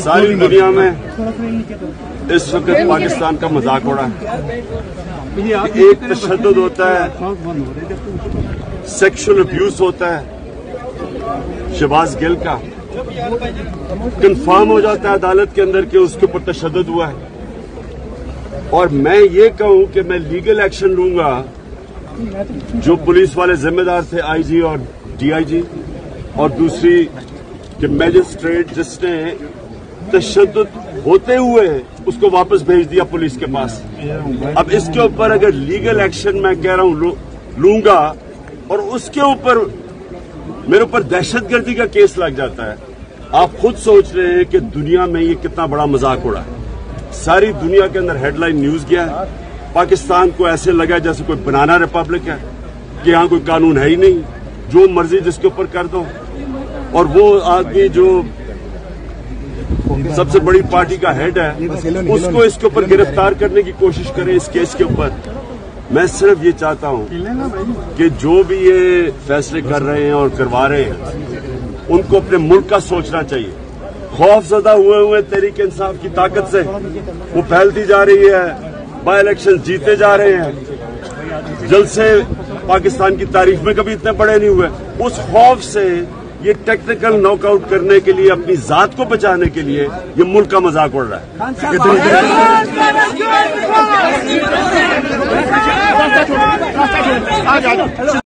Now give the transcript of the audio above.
ساری دنیا میں اس وقت پاکستان کا مذاق ہو رہا ہے. ایک تشدد ہوتا ہے، سیکشل ابیوز ہوتا ہے شہباز گل کا، کنفرم ہو جاتا ہے عدالت کے اندر کہ اس کے اوپر تشدد ہوا ہے، اور میں یہ کہوں کہ میں لیگل ایکشن لوں گا. جو پولیس والے ذمہ دار تھے، آئی جی اور ڈی آئی جی، اور دوسری کہ میجسٹریٹ جس نے تشدد ہوتے ہوئے اس کو واپس بھیج دیا پولیس کے پاس. اب اس کے اوپر اگر لیگل ایکشن میں کہہ رہا ہوں لوں گا اور اس کے اوپر میرے اوپر دہشت گردی کا کیس لگ جاتا ہے، آپ خود سوچ رہے ہیں کہ دنیا میں یہ کتنا بڑا مذاق ہو رہا ہے. ساری دنیا کے اندر ہیڈ لائن نیوز گیا ہے. پاکستان کو ایسے لگا جیسے کوئی بنانا ریپبلک ہے کہ یہاں کوئی قانون ہے ہی نہیں، جو مرضی جس کے اوپر کر دو. اور وہ آدمی جو سب سے بڑی پارٹی کا ہیڈ ہے اس کو اس کے اوپر گرفتار کرنے کی کوشش کریں اس کیس کے اوپر. میں صرف یہ چاہتا ہوں کہ جو بھی یہ فیصلے کر رہے ہیں اور کروا رہے ہیں ان کو اپنے ملک کا سوچنا چاہیے. خوف زدہ ہوئے تحریک انصاف کی طاقت سے وہ پھیلتی جا رہی ہے، بائی الیکشن جیتے جا رہے ہیں، جلسے پاکستان کی تاریخ میں کبھی اتنے بڑے نہیں ہوئے. اس خوف سے یہ ٹیکنیکل ناک آؤٹ کرنے کے لیے، اپنی ذات کو بچانے کے لیے یہ ملک کا مذاق اڑ رہا ہے.